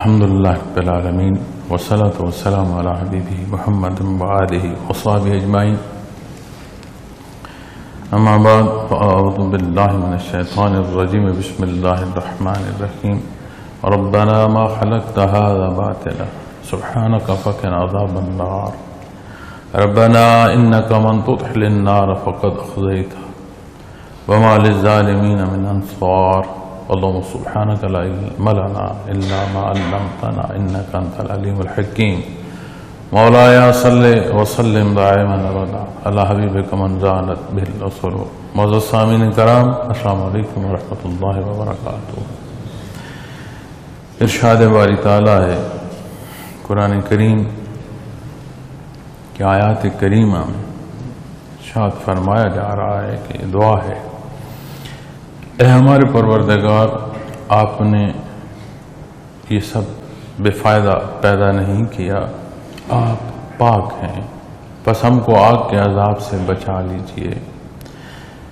الحمدللہ رب العالمین والصلاة والسلام علی حبیبہ محمد وآلہ وصحبہ اجمعین اما بعد فاعوذ باللہ من الشیطان الرجیم بسم اللہ الرحمن الرحیم ربنا ما خلقت هذا باطلا سبحانك فقنا عذاب النار ربنا انك من تدخل النار فقد اخزيته وما للظالمین من انصار اللهم سبحانك لا علم لنا إلا ما علمتنا إنك أنت العليم الحكيم مولاي صل وسلم دائما أبدا على حبيبك من زانت به الرسل معزز سامعین کرام السلام علیکم ورحمۃ اللہ وبرکاتہ۔ ارشاد باری تعالیٰ ہے قرآن کریم کی آیات کریمہ میں ارشاد فرمایا جا رہا ہے کہ یہ دعا ہے، اے ہمارے پروردگار، آپ نے یہ سب بے فائدہ پیدا نہیں کیا، آپ پاک ہیں، بس ہم کو آگ کے عذاب سے بچا لیجئے۔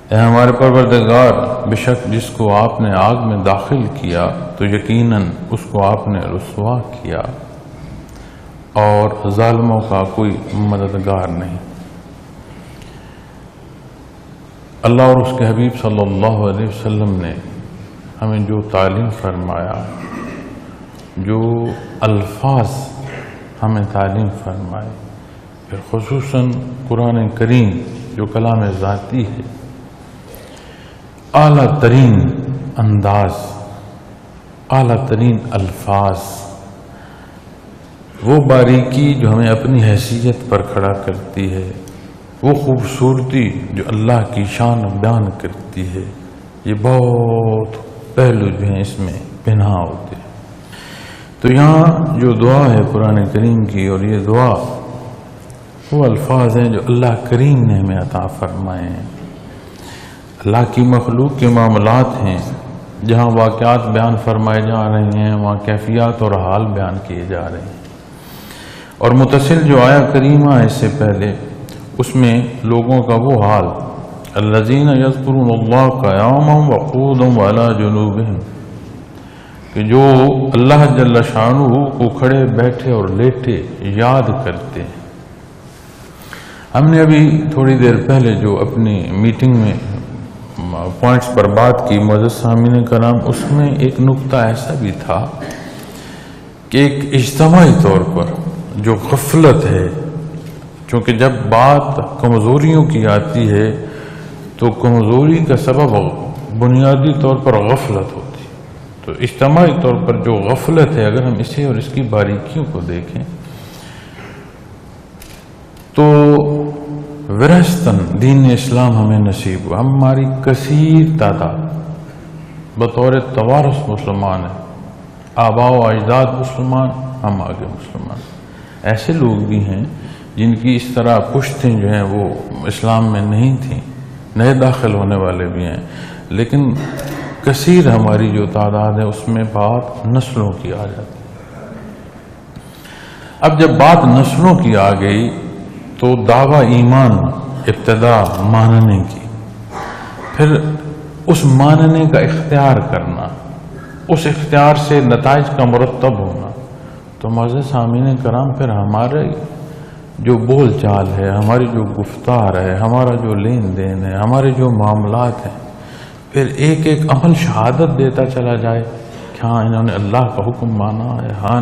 اے ہمارے پروردگار، بے شک جس کو آپ نے آگ میں داخل کیا تو یقیناً اس کو آپ نے رسوا کیا اور ظالموں کا کوئی مددگار نہیں۔ اللہ اور اس کے حبیب صلی اللہ علیہ وسلم نے ہمیں جو تعلیم فرمایا، جو الفاظ ہمیں تعلیم فرمائے، پھر خصوصاً قرآن کریم جو کلام ذاتی ہے، اعلیٰ ترین انداز، اعلیٰ ترین الفاظ، وہ باریکی جو ہمیں اپنی حیثیت پر کھڑا کرتی ہے، وہ خوبصورتی جو اللہ کی شان بیان کرتی ہے، یہ بہت پہلو جو ہیں اس میں پنہا ہوتے ہیں۔ تو یہاں جو دعا ہے قرآن کریم کی، اور یہ دعا وہ الفاظ ہیں جو اللہ کریم نے ہمیں عطا فرمائے ہیں۔ اللہ کی مخلوق کے معاملات ہیں، جہاں واقعات بیان فرمائے جا رہے ہیں، وہاں کیفیات اور حال بیان کیے جا رہے ہیں، اور متصل جو آیا کریمہ ہے اس سے پہلے، اس میں لوگوں کا وہ حال، الذین یذکرون اللہ قیاما وقعودا وعلی جنوبہم، کہ جو اللہ جل شانہ کو کھڑے بیٹھے اور لیٹے یاد کرتے ہیں۔ ہم نے ابھی تھوڑی دیر پہلے جو اپنی میٹنگ میں پوائنٹس پر بات کی معزز سامعین کرام، اس میں ایک نقطہ ایسا بھی تھا کہ ایک اجتماعی طور پر جو غفلت ہے، چونکہ جب بات کمزوریوں کی آتی ہے تو کمزوری کا سبب بنیادی طور پر غفلت ہوتی ہے، تو اجتماعی طور پر جو غفلت ہے، اگر ہم اسے اور اس کی باریکیوں کو دیکھیں تو وراثتاً دین اسلام ہمیں نصیب ہوا، ہماری کثیر تعداد بطور توارث مسلمان ہے، آباء و اجداد مسلمان، ہم آگے مسلمان۔ ایسے لوگ بھی ہیں جن کی اس طرح پشتیں جو ہیں وہ اسلام میں نہیں تھیں، نئے داخل ہونے والے بھی ہیں، لیکن کثیر ہماری جو تعداد ہے اس میں بات نسلوں کی آ جاتی ہے۔ اب جب بات نسلوں کی آ گئی تو دعویٰ ایمان ابتدا ماننے کی، پھر اس ماننے کا اختیار کرنا، اس اختیار سے نتائج کا مرتب ہونا، تو معزز سامعین کرام پھر ہمارے جو بول چال ہے، ہماری جو گفتار ہے، ہمارا جو لین دین ہے، ہمارے جو معاملات ہیں، پھر ایک ایک عمل شہادت دیتا چلا جائے کہ ہاں انہوں نے اللہ کا حکم مانا ہے، ہاں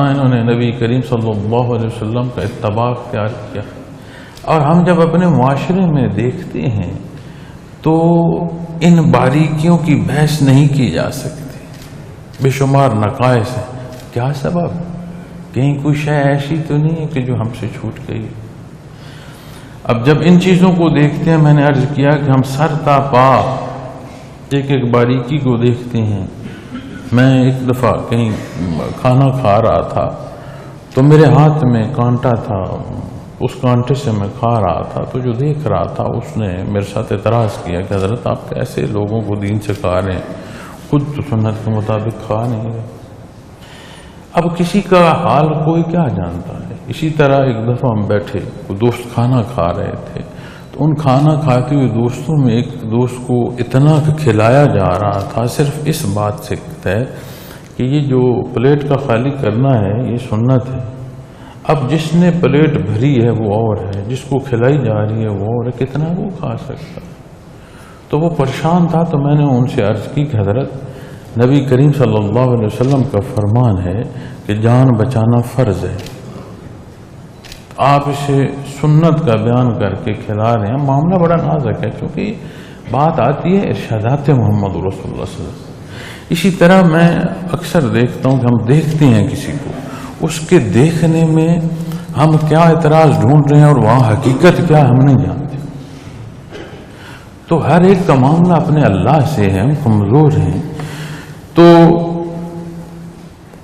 انہوں نے نبی کریم صلی اللہ علیہ وسلم کا اتباع اختیار کیا۔ اور ہم جب اپنے معاشرے میں دیکھتے ہیں تو ان باریکیوں کی بحث نہیں کی جا سکتی، بے شمار نقائص ہیں۔ کیا سبب؟ کہیں کوئی شے ایسی تو نہیں ہے کہ جو ہم سے چھوٹ گئی۔ اب جب ان چیزوں کو دیکھتے ہیں، میں نے عرض کیا کہ ہم سر تا پا ایک ایک باریکی کو دیکھتے ہیں۔ میں ایک دفعہ کہیں کھانا کھا رہا تھا تو میرے ہاتھ میں کانٹا تھا، اس کانٹے سے میں کھا رہا تھا، تو جو دیکھ رہا تھا اس نے میرے ساتھ اعتراض کیا کہ حضرت آپ کیسے لوگوں کو دین سے کھا رہے ہیں، خود تو سنت کے مطابق کھا نہیں رہے۔ اب کسی کا حال کوئی کیا جانتا ہے۔ اسی طرح ایک دفعہ ہم بیٹھے، دوست کھانا کھا رہے تھے، تو ان کھانا کھاتے ہوئے دوستوں میں ایک دوست کو اتنا کھلایا جا رہا تھا، صرف اس بات سے طے کہ یہ جو پلیٹ کا خالی کرنا ہے یہ سنت ہے. اب جس نے پلیٹ بھری ہے وہ اور ہے، جس کو کھلائی جا رہی ہے وہ اور ہے، کتنا وہ کھا سکتا ہے. تو وہ پریشان تھا. تو میں نے ان سے عرض کی کہ حضرت نبی کریم صلی اللہ علیہ وسلم کا فرمان ہے کہ جان بچانا فرض ہے، آپ اسے سنت کا بیان کر کے کھلا رہے ہیں. معاملہ بڑا نازک ہے کیونکہ بات آتی ہے ارشادات محمد رسول اللہ صلی اللہ علیہ وسلم. اسی طرح میں اکثر دیکھتا ہوں کہ ہم دیکھتے ہیں کسی کو، اس کے دیکھنے میں ہم کیا اعتراض ڈھونڈ رہے ہیں اور وہاں حقیقت کیا ہم نہیں جانتے. تو ہر ایک کا معاملہ اپنے اللہ سے ہے، ہم کمزور ہیں. تو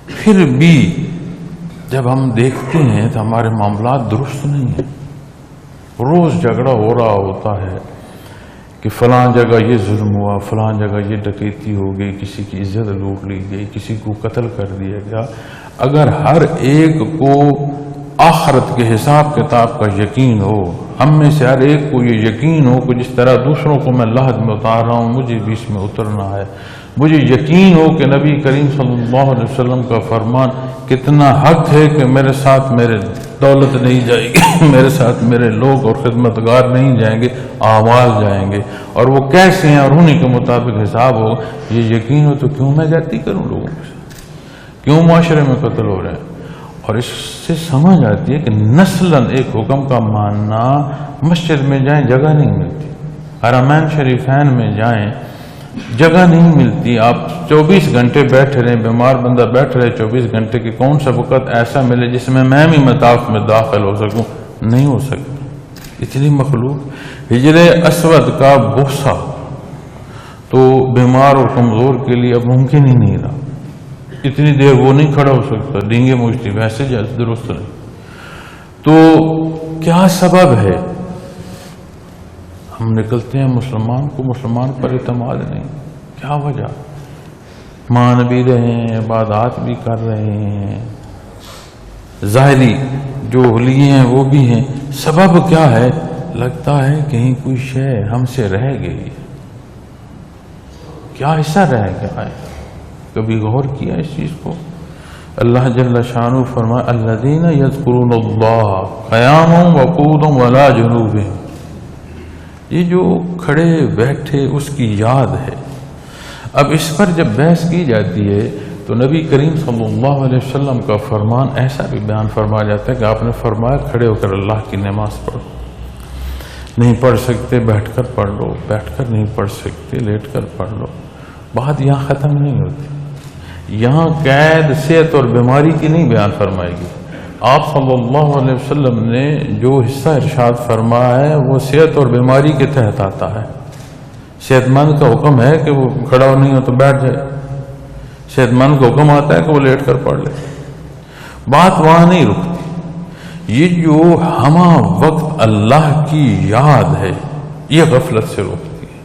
پھر بھی جب ہم دیکھتے ہیں تو ہمارے معاملات درست نہیں ہیں. روز جھگڑا ہو رہا ہوتا ہے کہ فلاں جگہ یہ ظلم ہوا، فلاں جگہ یہ ڈکیتی ہو گئی، کسی کی عزت لوٹ لی گئی، کسی کو قتل کر دیا گیا. اگر ہر ایک کو آخرت کے حساب کتاب کا یقین ہو، ہم میں سے ہر ایک کو یہ یقین ہو کہ جس طرح دوسروں کو میں لحد میں اتار رہا ہوں مجھے بھی اس میں اترنا ہے، مجھے یقین ہو کہ نبی کریم صلی اللہ علیہ وسلم کا فرمان کتنا حق ہے کہ میرے ساتھ میرے دولت نہیں جائے گی، میرے ساتھ میرے لوگ اور خدمتگار نہیں جائیں گے، اعمال جائیں گے، اور وہ کیسے ہیں اور انہی کے مطابق حساب ہو. یہ یقین ہو تو کیوں میں زیادتی کروں لوگوں کے ساتھ، کیوں معاشرے میں قتل ہو رہے ہیں. اور اس سے سمجھ آتی ہے کہ نسلاً ایک حکم کا ماننا، مسجد میں جائیں جگہ نہیں ملتی، حرمین شریفین میں جائیں جگہ نہیں ملتی. آپ 24 گھنٹے بیٹھ رہے ہیں، بیمار بندہ بیٹھ رہے 24 گھنٹے کی، کون سا وقت ایسا ملے جس میں بھی مطاف میں داخل ہو سکوں؟ نہیں ہو سکتا. اتنی مخلوق. حجر اسود کا بوسہ تو بیمار اور کمزور کے لیے اب ممکن ہی نہیں رہا. اتنی دیر وہ نہیں کھڑا ہو سکتا، ڈینگے مجھتی ویسے درست نہیں. تو کیا سبب ہے؟ ہم نکلتے ہیں مسلمان پر اعتماد نہیں. کیا وجہ؟ مان بھی رہے ہیں، عبادات بھی کر رہے ہیں، ظاہری جو حلیے ہیں وہ بھی ہیں. سبب کیا ہے؟ لگتا ہے کہیں کوئی شے ہم سے رہ گئی. کیا حصہ رہ گیا ہے؟ کبھی غور کیا اس چیز کو؟ اللہ جل شانہ فرمائے الذین یذکرون اللہ قیاما وقعودا وعلی جنوبہم. یہ جو کھڑے بیٹھے اس کی یاد ہے. اب اس پر جب بحث کی جاتی ہے تو نبی کریم صلی اللہ علیہ وسلم کا فرمان ایسا بھی بیان فرمایا جاتا ہے کہ آپ نے فرمایا کھڑے ہو کر اللہ کی نماز پڑھو. نہیں پڑھ سکتے بیٹھ کر پڑھ لو، بیٹھ کر نہیں پڑھ سکتے لیٹ کر پڑھ لو. بات یہاں ختم نہیں ہوتی. یہاں قید صحت اور بیماری کی نہیں بیان فرمائے گی. آپ صلی اللہ علیہ وسلم نے جو حصہ ارشاد فرمایا ہے وہ صحت اور بیماری کے تحت آتا ہے. صحت مند کا حکم ہے کہ وہ کھڑا ہو نہیں ہو تو بیٹھ جائے، صحت مند کا حکم آتا ہے کہ وہ لیٹ کر پڑھ لے. بات وہاں نہیں رکتی. یہ جو ہمہ وقت اللہ کی یاد ہے یہ غفلت سے روکتی ہے.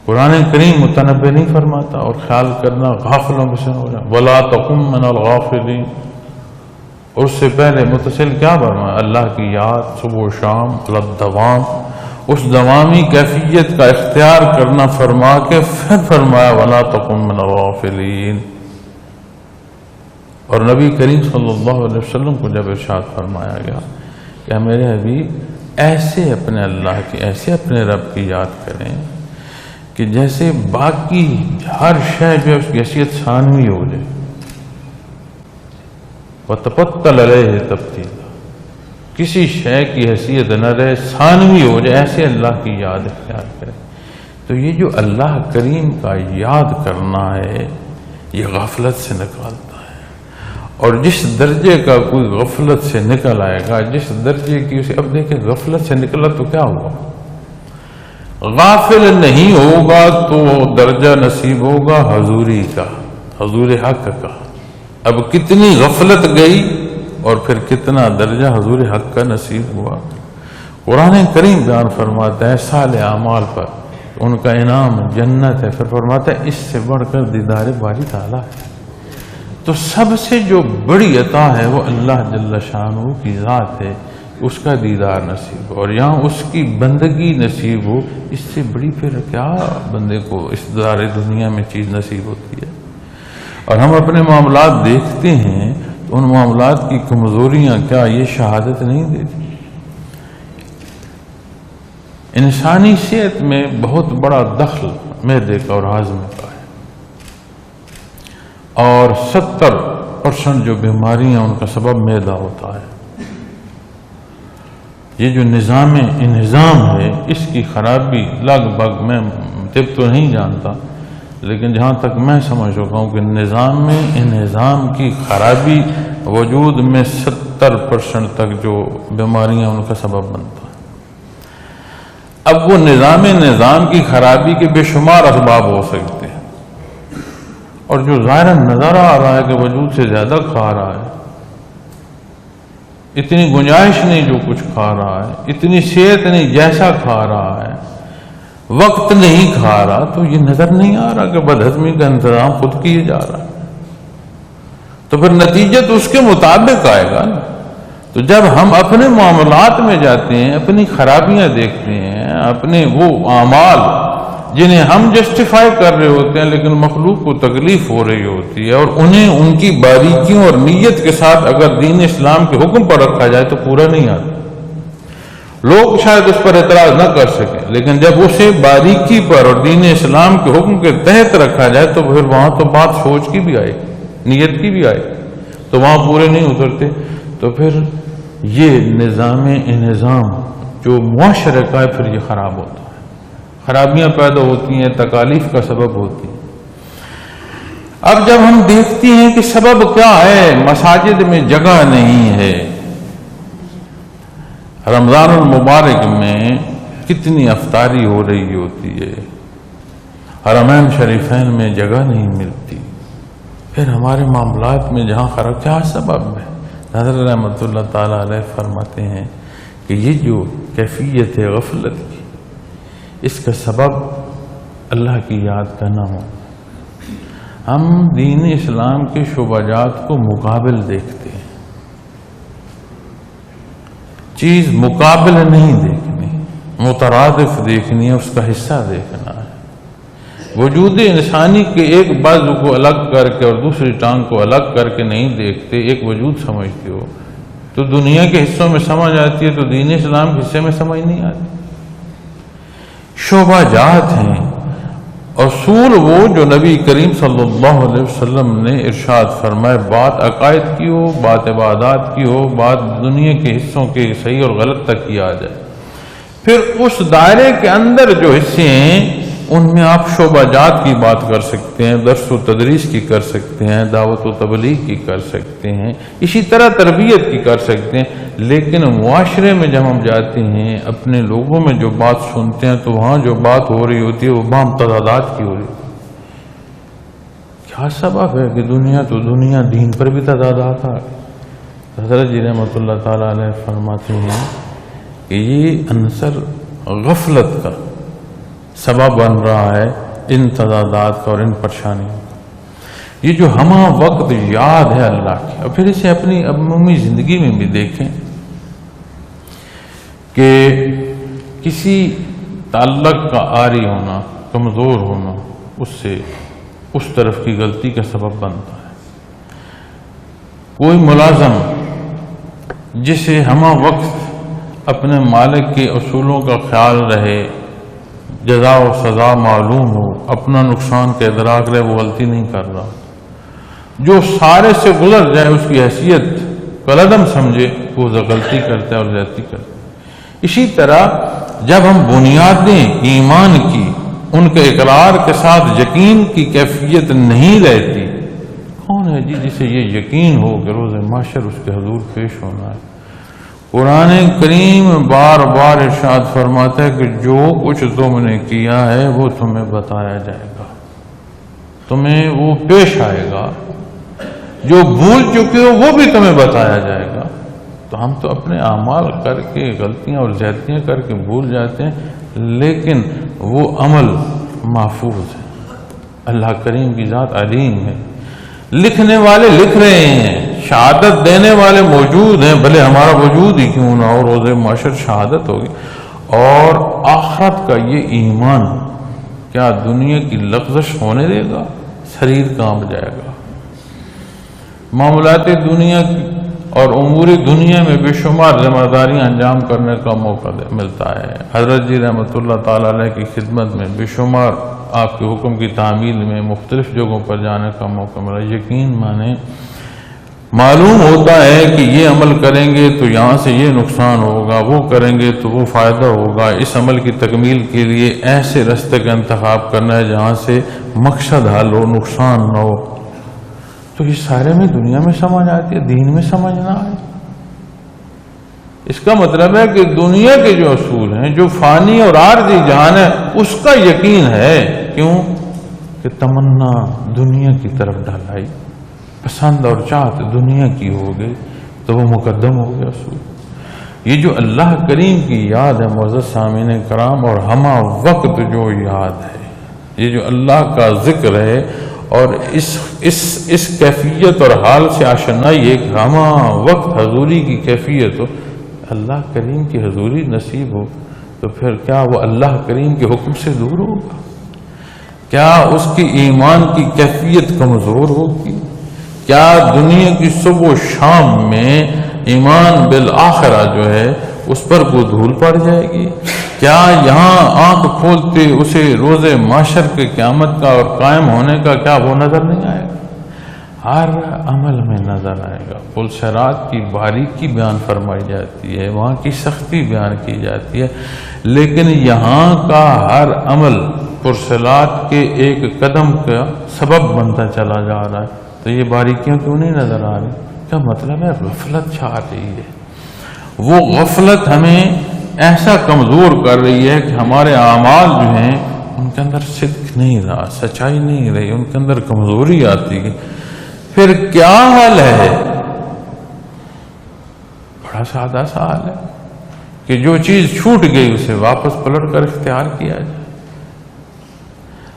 قرآن کریم متنبع نہیں فرماتا اور خیال کرنا غافلوں میں سے ہو جائے وَلَا تَكُن مِّنَ الْغَافِلِينَ. اور اس سے پہلے متصل کیا فرمایا؟ اللہ کی یاد صبح و شام لدوام، اس دوامی کیفیت کا اختیار کرنا فرما کے پھر فرمایا وَلَا تَكُن مِّنَ الْغَافِلِينَ. اور نبی کریم صلی اللہ علیہ وسلم کو جب ارشاد فرمایا گیا کہ میرے حبیب ایسے اپنے اللہ کی، ایسے اپنے رب کی یاد کریں کہ جیسے باقی ہر شے جو اس کی حیثیت ثانوی ہو جائے. وَتَبَتَّلَ عَلَيْهِ تَبْتِيلًا. کسی شے کی حیثیت نہ رہے، ثانوی ہو جائے، ایسے اللہ کی یاد اختیار کرے. تو یہ جو اللہ کریم کا یاد کرنا ہے یہ غفلت سے نکالتا ہے. اور جس درجے کا کوئی غفلت سے نکل آئے گا، جس درجے کی اسے اب دیکھیں غفلت سے نکلا تو کیا ہوا؟ غافل نہیں ہوگا تو درجہ نصیب ہوگا حضوری کا، حضور حق کا. اب کتنی غفلت گئی اور پھر کتنا درجہ حضور حق کا نصیب ہوا. قرآن کریم بیان فرماتا ہے صالح اعمال پر ان کا انعام جنت ہے. پھر فرماتا ہے اس سے بڑھ کر دیدار باری تعالیٰ ہے. تو سب سے جو بڑی عطا ہے وہ اللہ جل شانہ کی ذات ہے، اس کا دیدار نصیب ہو اور یہاں اس کی بندگی نصیب ہو. اس سے بڑی پھر کیا بندے کو اس دار دنیا میں چیز نصیب ہوتی ہے؟ اور ہم اپنے معاملات دیکھتے ہیں تو ان معاملات کی کمزوریاں کیا یہ شہادت نہیں دیتی؟ انسانی صحت میں بہت بڑا دخل معدے کا اور ہاضمے کا ہے، اور 70% جو بیماریاں ان کا سبب معدہ ہوتا ہے۔ یہ جو انہضام ہے اس کی خرابی لگ بھگ، میں طب تو نہیں جانتا لیکن جہاں تک میں سمجھ چکا ہوں کہ نظام میں انہضام کی خرابی وجود میں 70% تک جو بیماریاں ان کا سبب بنتا ہے۔ اب وہ نظام کی خرابی کے بے شمار اسباب ہو سکتے ہیں، اور جو ظاہراً نظر آ رہا ہے کہ وجود سے زیادہ کھا رہا ہے، اتنی گنجائش نہیں جو کچھ کھا رہا ہے، اتنی صحت نہیں جیسا کھا رہا ہے، وقت نہیں کھا رہا، تو یہ نظر نہیں آ رہا کہ بدہضمی کا انتظام خود کیے جا رہا ہے، تو پھر نتیجہ تو اس کے مطابق آئے گا نا۔ تو جب ہم اپنے معاملات میں جاتے ہیں، اپنی خرابیاں دیکھتے ہیں، اپنے وہ اعمال جنہیں ہم جسٹیفائی کر رہے ہوتے ہیں لیکن مخلوق کو تکلیف ہو رہی ہوتی ہے، اور انہیں ان کی باریکیوں اور نیت کے ساتھ اگر دین اسلام کے حکم پر رکھا جائے تو پورا نہیں آتا۔ لوگ شاید اس پر اعتراض نہ کر سکیں، لیکن جب اسے باریکی پر اور دین اسلام کے حکم کے تحت رکھا جائے تو پھر وہاں تو بات سوچ کی بھی آئے، نیت کی بھی آئے، تو وہاں پورے نہیں اترتے۔ تو پھر یہ انہضام جو معاشرے کا ہے پھر یہ خراب ہوتا ہے، خرابیاں پیدا ہوتی ہیں، تکالیف کا سبب ہوتی ہیں۔ اب جب ہم دیکھتے ہیں کہ سبب کیا ہے، مساجد میں جگہ نہیں ہے، رمضان المبارک میں کتنی افطاری ہو رہی ہوتی ہے، حرمین شریفین میں جگہ نہیں ملتی، پھر ہمارے معاملات میں جہاں خراب، کیا سبب ہے؟ حضرت رحمۃ اللہ تعالیٰ علیہ فرماتے ہیں کہ یہ جو کیفیت ہے غفلت کی، اس کا سبب اللہ کی یاد کا نہ ہو۔ ہم دین اسلام کے شعبات کو مقابل دیکھتے ہیں، چیز مقابل نہیں دیکھنی، مترادف دیکھنی ہے، اس کا حصہ دیکھنا ہے۔ وجود انسانی کے ایک بازو کو الگ کر کے اور دوسری ٹانگ کو الگ کر کے نہیں دیکھتے، ایک وجود سمجھتے ہو تو دنیا کے حصوں میں سمجھ آتی ہے تو دین اسلام کے حصے میں سمجھ نہیں آتی۔ شعبہ جات ہیں، اصول وہ جو نبی کریم صلی اللہ علیہ وسلم نے ارشاد فرمائے، بات عقائد کی ہو، بات عبادات کی ہو، بات دنیا کے حصوں کے صحیح اور غلط تک کی آ جائے، پھر اس دائرے کے اندر جو حصے ہیں ان میں آپ شعبہ جات کی بات کر سکتے ہیں، درس و تدریس کی کر سکتے ہیں، دعوت و تبلیغ کی کر سکتے ہیں، اسی طرح تربیت کی کر سکتے ہیں، لیکن معاشرے میں جب ہم جاتے ہیں، اپنے لوگوں میں جو بات سنتے ہیں تو وہاں جو بات ہو رہی ہوتی ہے وہ بام تضادات کی ہو رہی ہے۔ کیا سبب ہے کہ دنیا دین پر بھی تضادات آ گئی؟ حضرت جی رحمۃ اللہ تعالیٰ علیہ فرماتے ہیں کہ یہ عنصر غفلت کا سبب بن رہا ہے، ان تضادات کا اور ان پریشانیوں کا۔ یہ جو ہمہ وقت یاد ہے اللہ کی، اور پھر اسے اپنی عمومی زندگی میں بھی دیکھیں کہ کسی تعلق کا عاری ہونا، کمزور ہونا، اس سے اس طرف کی غلطی کا سبب بنتا ہے۔ کوئی ملازم جسے ہمہ وقت اپنے مالک کے اصولوں کا خیال رہے، جزا و سزا معلوم ہو، اپنا نقصان کا ادراک رہے، وہ غلطی نہیں کر رہا، جو سارے سے گزر جائے اس کی حیثیت کالعدم سمجھے، وہ غلطی کرتا ہے اور زیادتی کرتا ہے۔ اسی طرح جب ہم بنیادیں ایمان کی، ان کے اقرار کے ساتھ یقین کی کیفیت نہیں رہتی، کون ہے جسے یہ یقین ہو کہ روز محشر اس کے حضور پیش ہونا ہے؟ قرآن کریم بار بار ارشاد فرماتا ہے کہ جو کچھ تم نے کیا ہے وہ تمہیں بتایا جائے گا، تمہیں وہ پیش آئے گا، جو بھول چکے ہو وہ بھی تمہیں بتایا جائے گا۔ تو ہم تو اپنے اعمال کر کے غلطیاں اور زیادتیاں کر کے بھول جاتے ہیں، لیکن وہ عمل محفوظ ہے، اللہ کریم کی ذات علیم ہے، لکھنے والے لکھ رہے ہیں، شہادت دینے والے موجود ہیں، بھلے ہمارا وجود ہی کیوں نہ ہو، روز محشر شہادت ہوگی۔ اور آخرت کا یہ ایمان کیا دنیا کی لغزش ہونے دے گا؟ شریر کانپ جائے گا، معاملات دنیا کی اور امور دنیا میں بے شمار ذمہ داریاں انجام کرنے کا موقع ملتا ہے۔ حضرت جی رحمۃ اللہ تعالیٰ علیہ کی خدمت میں بے شمار آپ کے حکم کی تعمیل میں مختلف جگہوں پر جانے کا موقع ملا۔ یقین مانے معلوم ہوتا ہے کہ یہ عمل کریں گے تو یہاں سے یہ نقصان ہوگا، وہ کریں گے تو وہ فائدہ ہوگا۔ اس عمل کی تکمیل کے لیے ایسے راستے کا انتخاب کرنا ہے جہاں سے مقصد حل ہو، نقصان نہ ہو۔ تو یہ سارے میں دنیا میں سمجھ آتی ہے، دین میں سمجھنا ہے۔ اس کا مطلب ہے کہ دنیا کے جو اصول ہیں، جو فانی اور عارضی جہان ہے، اس کا یقین ہے۔ کیوں کہ تمنا دنیا کی طرف ڈھلائی، پسند اور چاہت دنیا کی ہو گئی تو وہ مقدم ہو گیا اصول۔ یہ جو اللہ کریم کی یاد ہے معزز سامعین کرام، اور ہمہ وقت جو یاد ہے، یہ جو اللہ کا ذکر ہے اور اس کیفیت اور حال سے آشنائی ایک ہمہ وقت حضوری کی کیفیت ہو، اللہ کریم کی حضوری نصیب ہو، تو پھر کیا وہ اللہ کریم کے حکم سے دور ہوگا؟ کیا اس کی ایمان کی کیفیت کمزور ہوگی؟ کیا دنیا کی صبح و شام میں ایمان بالآخرہ جو ہے اس پر کوئی دھول پڑ جائے گی؟ کیا یہاں آنکھ کھولتے اسے روز محشر کے قیامت کا اور قائم ہونے کا کیا وہ نظر نہیں آئے گا؟ ہر عمل میں نظر آئے گا۔ پل صراط کی باریکی بیان فرمائی جاتی ہے، وہاں کی سختی بیان کی جاتی ہے، لیکن یہاں کا ہر عمل پرصراط کے ایک قدم کا سبب بنتا چلا جا رہا ہے۔ تو یہ باریکیاں کیوں نہیں نظر آ رہی؟ کیا مطلب ہے؟ غفلت چھا رہی ہے۔ وہ غفلت ہمیں ایسا کمزور کر رہی ہے کہ ہمارے اعمال جو ہیں ان کے اندر صدق نہیں رہا، سچائی نہیں رہی، ان کے اندر کمزوری آتی ہے۔ پھر کیا حل ہے؟ بڑا سادہ سا حل ہے کہ جو چیز چھوٹ گئی اسے واپس پلٹ کر اختیار کیا جائے۔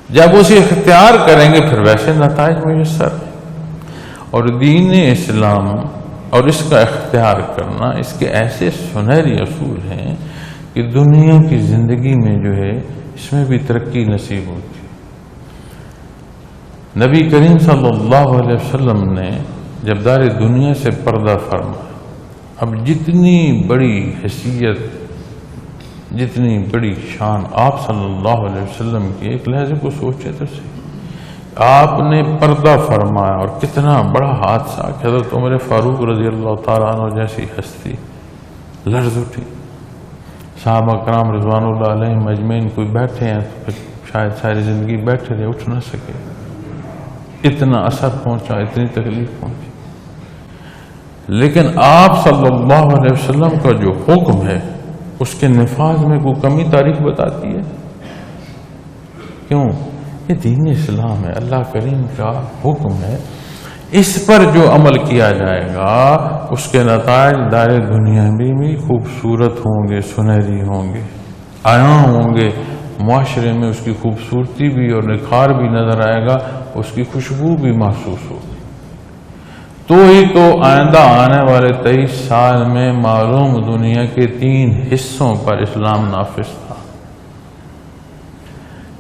جب اسے اختیار کریں گے پھر ویسے نتائج میسر ہیں۔ اور دین اسلام اور اس کا اختیار کرنا، اس کے ایسے سنہری اصول ہیں کہ دنیا کی زندگی میں جو ہے اس میں بھی ترقی نصیب ہوتی ہے۔ نبی کریم صلی اللہ علیہ وسلم نے جب دار دنیا سے پردہ فرمایا، اب جتنی بڑی حیثیت، جتنی بڑی شان آپ صلی اللہ علیہ وسلم کی، ایک لحظے کو سوچے تو صحیح، آپ نے پردہ فرمایا اور کتنا بڑا حادثہ کہ حضرت عمر فاروق رضی اللہ تعالیٰ عنہ جیسی ہستی لرز اٹھی۔ صحابہ کرام رضوان اللہ علیہ مجمعین کوئی بیٹھے ہیں تو شاید ساری زندگی بیٹھے رہے، اٹھ نہ سکے، اتنا اثر پہنچا، اتنی تکلیف پہنچی۔ لیکن آپ صلی اللہ علیہ وسلم کا جو حکم ہے اس کے نفاذ میں کوئی کمی تاریخ بتاتی ہے؟ کیوں؟ یہ دین اسلام ہے، اللہ کریم کا حکم ہے، اس پر جو عمل کیا جائے گا اس کے نتائج دار دنیا میں بھی خوبصورت ہوں گے، سنہری ہوں گے، عیاں ہوں گے، معاشرے میں اس کی خوبصورتی بھی اور نکھار بھی نظر آئے گا، اس کی خوشبو بھی محسوس ہوگی۔ تو ہی تو آئندہ آنے والے 23 سال میں معلوم دنیا کے 3 حصوں پر اسلام نافذ تھا۔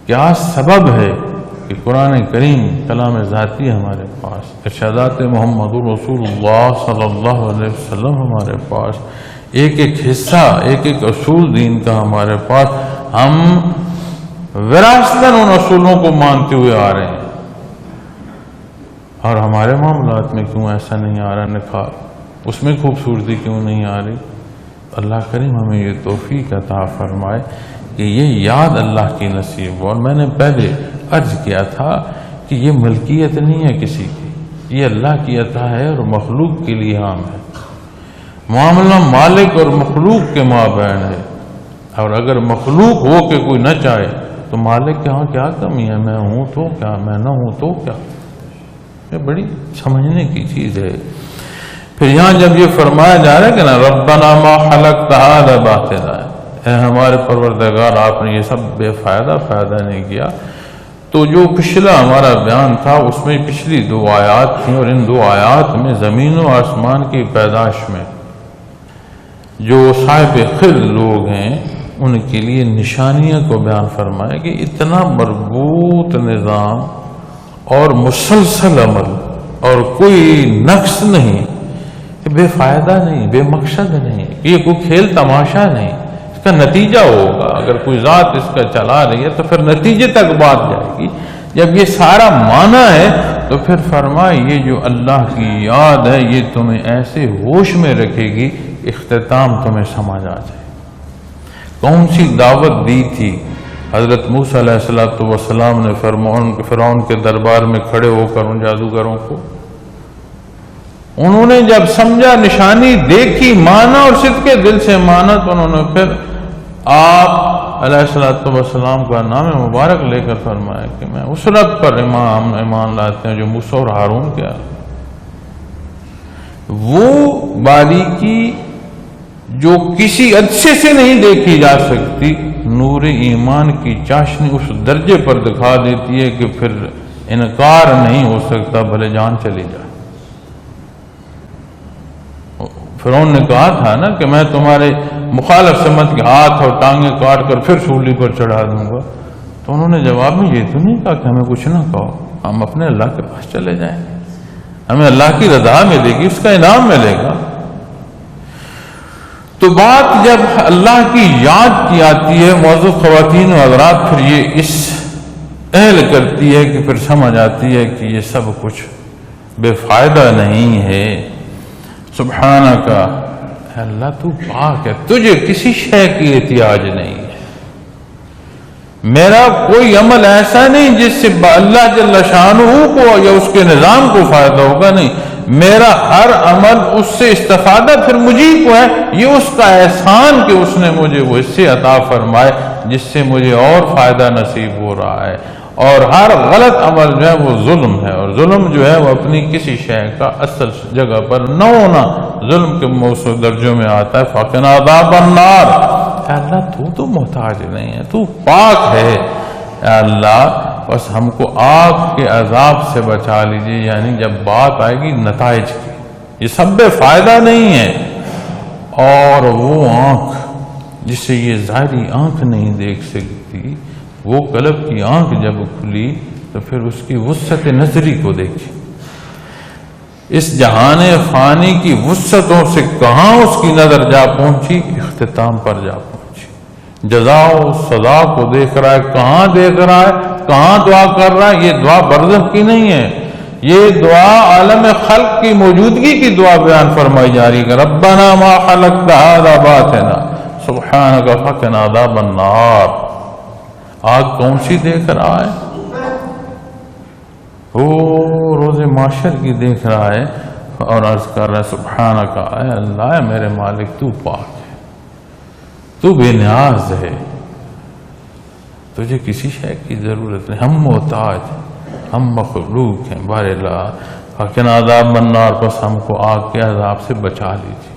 کیا سبب ہے کہ قرآن کریم کلام ذاتی ہمارے پاس، ارشادات محمد رسول اللہ صلی اللہ علیہ وسلم ہمارے پاس، ایک ایک حصہ، ایک ایک اصول دین کا ہمارے پاس، ہم وراثتاً ان اصولوں کو مانتے ہوئے آ رہے ہیں، اور ہمارے معاملات میں کیوں ایسا نہیں آ رہا نکھار، اس میں خوبصورتی کیوں نہیں آ رہی؟ اللہ کریم ہمیں یہ توفیق عطا فرمائے کہ یہ یاد اللہ کی نصیب ہو۔ اور میں نے پہلے عرض کیا تھا کہ یہ ملکیت نہیں ہے کسی کی، یہ اللہ کی عطا ہے اور مخلوق کے لیے عام ہے۔ معاملہ مالک اور مخلوق کے مابین ہے، اور اگر مخلوق ہو کے کوئی نہ چاہے تو مالک کے ہاں کیا کمی ہے؟ میں ہوں تو کیا، میں نہ ہوں تو کیا؟ یہ بڑی سمجھنے کی چیز ہے۔ پھر یہاں جب یہ فرمایا جا رہا ہے کہ نا ربنا ما خلقت ھذا باطلا، اے ہمارے پروردگار آپ نے یہ سب بے فائدہ نہیں کیا، تو جو پچھلا ہمارا بیان تھا اس میں پچھلی 2 آیات تھیں، اور ان 2 آیات میں زمین و آسمان کی پیدائش میں جو صاحب خل لوگ ہیں ان کے لیے نشانیاں کو بیان فرمایا کہ اتنا مربوط نظام اور مسلسل عمل اور کوئی نقص نہیں، بے فائدہ نہیں، بے مقصد نہیں، یہ کوئی کھیل تماشا نہیں، اس کا نتیجہ ہوگا۔ اگر کوئی ذات اس کا چلا رہی ہے تو پھر نتیجے تک بات جائے گی۔ جب یہ سارا معنی ہے تو پھر فرمائے یہ جو اللہ کی یاد ہے یہ تمہیں ایسے ہوش میں رکھے گی، اختتام تمہیں سمجھ آ جائے۔ کون سی دعوت دی تھی حضرت موسیٰ علیہ السلام نے فرعون کے دربار میں کھڑے ہو کر ان جادوگروں کو؟ انہوں نے جب سمجھا، نشانی دیکھی، مانا اور صدق دل سے مانا، تو انہوں نے پھر آپ علیہ السلام کا نام مبارک لے کر فرمایا کہ میں اس رب پر ایمان لاتے ہیں جو موسیٰ اور ہارون کیا، وہ باریکی جو کسی عدسے سے نہیں دیکھی جا سکتی، نور ایمان کی چاشنی اس درجے پر دکھا دیتی ہے کہ پھر انکار نہیں ہو سکتا بھلے جان چلی جائے۔ فرعون نے کہا تھا نا کہ میں تمہارے مخالف سمت کے ہاتھ اور ٹانگیں کاٹ کر پھر سولی پر چڑھا دوں گا، تو انہوں نے جواب میں یہ تو نہیں کہا کہ ہمیں کچھ نہ کہو، ہم اپنے اللہ کے پاس چلے جائیں گے، ہمیں اللہ کی رضا ملے گی، اس کا انعام ملے گا۔ تو بات جب اللہ کی یاد کی آتی ہے معزز خواتین و حضرات، پھر یہ اس اہل کرتی ہے کہ پھر سمجھ آتی ہے کہ یہ سب کچھ بے فائدہ نہیں ہے۔ سبحانک، اے اللہ تو پاک ہے، تجھے کسی شے کی احتیاج نہیں ہے۔ میرا کوئی عمل ایسا نہیں جس سے اللہ جل شانہ کو یا اس کے نظام کو فائدہ ہوگا، نہیں، میرا ہر عمل اس سے استفادہ پھر مجھے کو ہے، یہ اس کا احسان کہ اس نے مجھے وہ اس سے عطا فرمائے جس سے مجھے اور فائدہ نصیب ہو رہا ہے۔ اور ہر غلط عمل جو ہے وہ ظلم ہے، اور ظلم جو ہے وہ اپنی کسی شے کا اصل جگہ پر نہ ہونا ظلم کے موصوف درجوں میں آتا ہے۔ فَقِنَا عَذَابَ النَّارِ، اے اللہ تو محتاج نہیں ہے، تو پاک ہے، اے اللہ بس ہم کو آگ کے عذاب سے بچا لیجیے۔ یعنی جب بات آئے گی نتائج کی، یہ سب بے فائدہ نہیں ہے۔ اور وہ آنکھ جس سے یہ ظاہری آنکھ نہیں دیکھ سکتی، وہ قلب کی آنکھ جب کھلی تو پھر اس کی وسعت نظری کو دیکھی، اس جہان فانی کی وسعتوں سے کہاں اس کی نظر جا پہنچی، اختتام پر جا پہنچی۔ جزا و سزا کو دیکھ رہا ہے، کہاں دیکھ رہا ہے، کہاں دعا کر رہا ہے۔ یہ دعا برزخ کی نہیں ہے، یہ دعا عالم خلق کی موجودگی کی دعا بیان فرمائی جا رہی ہے کہ ربنا ما خلقت هذا باطلا سبحانک فقنا عذاب النار۔ آگ کون سی دیکھ رہا ہے؟ وہ روز معاشر کی دیکھ رہا ہے اور عرض کر رہا ہے سبحانک، اے اللہ اے میرے مالک تو پاک ہے، تو بے نیاز ہے، تجھے کسی شے کی ضرورت نہیں، ہم محتاج ہیں، ہم مخلوق ہیں۔ بہر اللہ فقنا عذاب النار، بس ہم کو آگ کے عذاب سے بچا لیجیے۔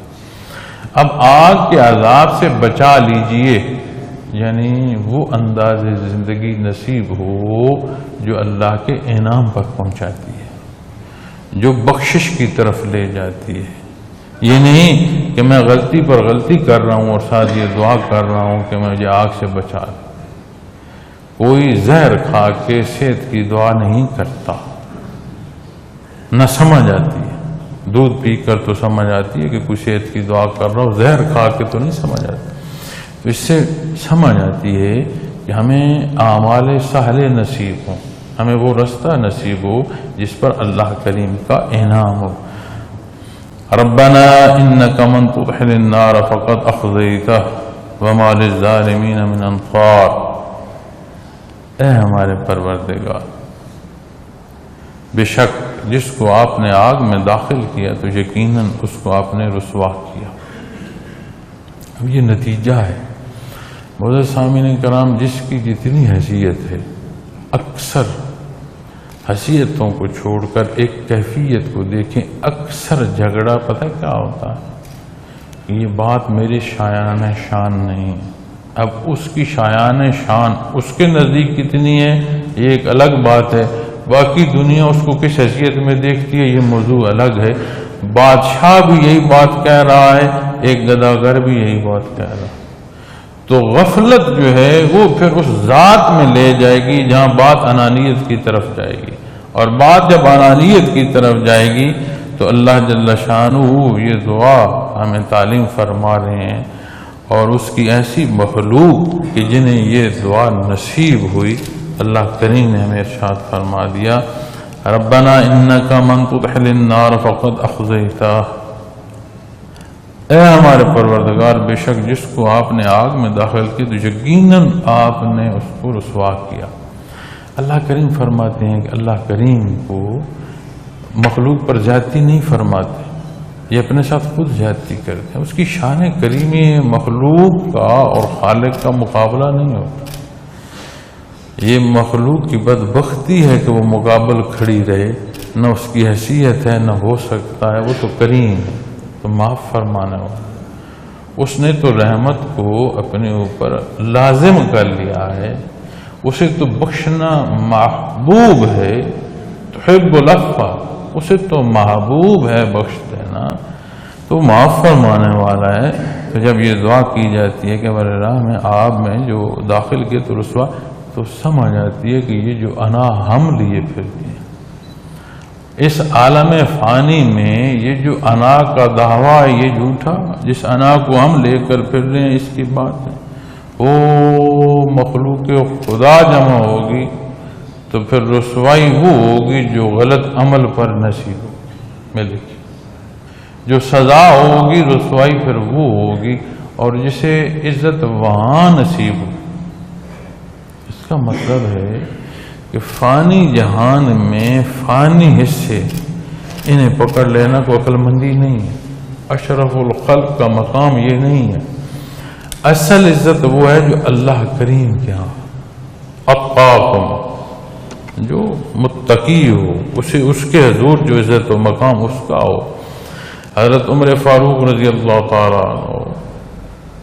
اب آگ کے عذاب سے بچا لیجیے یعنی وہ انداز زندگی نصیب ہو جو اللہ کے انعام پر پہنچاتی ہے، جو بخشش کی طرف لے جاتی ہے۔ یہ نہیں کہ میں غلطی پر غلطی کر رہا ہوں اور ساتھ یہ دعا کر رہا ہوں کہ مجھے آگ سے بچا دے۔ کوئی زہر کھا کے صحت کی دعا نہیں کرتا، نہ سمجھ آتی ہے۔ دودھ پی کر تو سمجھ آتی ہے کہ کوئی صحت کی دعا کر رہا ہو، زہر کھا کے تو نہیں سمجھ آتی۔ تو اس سے سمجھ آتی ہے کہ ہمیں اعمال صالحہ نصیب ہوں، ہمیں وہ رستہ نصیب ہو جس پر اللہ کریم کا انعام ہو۔ ربنا انک من تدخل النار فقد اخزیتہ وما للظالمین من انصار، اے ہمارے پروردگار، بے شک جس کو آپ نے آگ میں داخل کیا تو یقیناً اس کو آپ نے رسوا کیا۔ اب یہ نتیجہ ہے۔ معزز سامعین کرام، جس کی جتنی حیثیت ہے، اکثر حیثیتوں کو چھوڑ کر ایک کیفیت کو دیکھیں، اکثر جھگڑا پتہ کیا ہوتا ہے؟ یہ بات میرے شایان شان نہیں، اب اس کی شایان شان اس کے نزدیک کتنی ہے یہ ایک الگ بات ہے، باقی دنیا اس کو کس حیثیت میں دیکھتی ہے یہ موضوع الگ ہے۔ بادشاہ بھی یہی بات کہہ رہا ہے، ایک گداگر بھی یہی بات کہہ رہا ہے۔ تو غفلت جو ہے وہ پھر اس ذات میں لے جائے گی جہاں بات انانیت کی طرف جائے گی، اور بات جب انانیت کی طرف جائے گی تو اللہ جل شانہ یہ دعا ہمیں تعلیم فرما رہے ہیں، اور اس کی ایسی مخلوق کہ جنہیں یہ دعا نصیب ہوئی، اللہ کریم نے ہمیں ارشاد فرما دیا ربنا انک من تدخل النار فقد اخزیتہ، اے ہمارے پروردگار بے شک جس کو آپ نے آگ میں داخل کی تو یقیناً آپ نے اس کو رسوا کیا۔ اللہ کریم فرماتے ہیں کہ اللہ کریم کو مخلوق پر زیادتی نہیں فرماتے، یہ اپنے ساتھ خود زیادتی کرتے ہیں۔ اس کی شان کریمی مخلوق کا اور خالق کا مقابلہ نہیں ہوتا۔ یہ مخلوق کی بدبختی ہے کہ وہ مقابل کھڑی رہے، نہ اس کی حیثیت ہے نہ ہو سکتا ہے، وہ تو کریم ہے، تو معاف فرمانے والا، اس نے تو رحمت کو اپنے اوپر لازم کر لیا ہے، اسے تو بخشنا محبوب ہے، تحب العفو، اسے تو محبوب ہے بخش دینا، تو معاف فرمانے والا ہے۔ تو جب یہ دعا کی جاتی ہے کہ ہمارے راہ میں آب میں جو داخل کیے تو رسوا، تو سمجھ آتی ہے کہ یہ جو انا ہم لیے پھرتے ہیں اس عالم فانی میں، یہ جو انا کا دعویٰ ہے یہ جھوٹا، جس انا کو ہم لے کر پھر رہے ہیں اس کی بات ہے۔ او مخلوق خدا جمع ہوگی تو پھر رسوائی وہ ہوگی جو غلط عمل پر نصیب ملے گی، جو سزا ہوگی رسوائی پھر وہ ہوگی، اور جسے عزت وہاں نصیب ہوگی۔ اس کا مطلب ہے کہ فانی جہان میں فانی حصے انہیں پکڑ لینا کوئی عقل مندی نہیں ہے، اشرف الخلق کا مقام یہ نہیں ہے۔ اصل عزت وہ ہے جو اللہ کریم کے ہاں، اتقاکم، جو متقی ہو، اسے اس کے حضور جو عزت و مقام اس کا ہو۔ حضرت عمر فاروق رضی اللہ تعالیٰ عنہ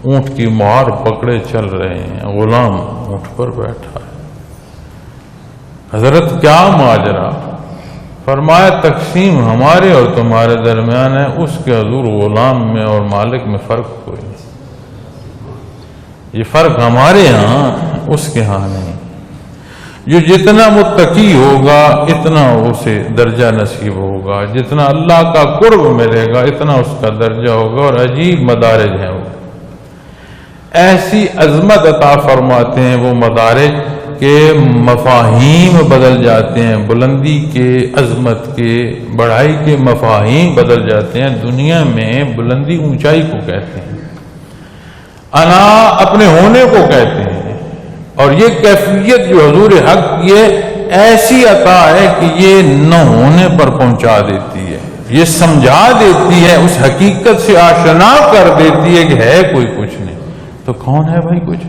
اونٹ کی مہار پکڑے چل رہے ہیں، غلام اونٹ پر بیٹھا ہے۔ حضرت کیا ماجرا؟ فرمایا تقسیم ہمارے اور تمہارے درمیان ہے، اس کے حضور غلام میں اور مالک میں فرق کوئی نہیں، یہ فرق ہمارے ہاں اس کے ہاں نہیں۔ جو جتنا متقی ہوگا اتنا اسے درجہ نصیب ہوگا، جتنا اللہ کا قرب ملے گا اتنا اس کا درجہ ہوگا، اور عجیب مدارج ہیں وہ، ایسی عظمت عطا فرماتے ہیں وہ مدارج کہ مفاہیم بدل جاتے ہیں، بلندی کے، عظمت کے، بڑائی کے مفاہیم بدل جاتے ہیں۔ دنیا میں بلندی اونچائی کو کہتے ہیں، انا اپنے ہونے کو کہتے ہیں، اور یہ کیفیت جو حضور حق کی ہے ایسی عطا ہے کہ یہ نہ ہونے پر پہنچا دیتی ہے، یہ سمجھا دیتی ہے، اس حقیقت سے آشنا کر دیتی ہے کہ ہے کوئی کچھ نہیں تو کون ہے بھائی کچھ؟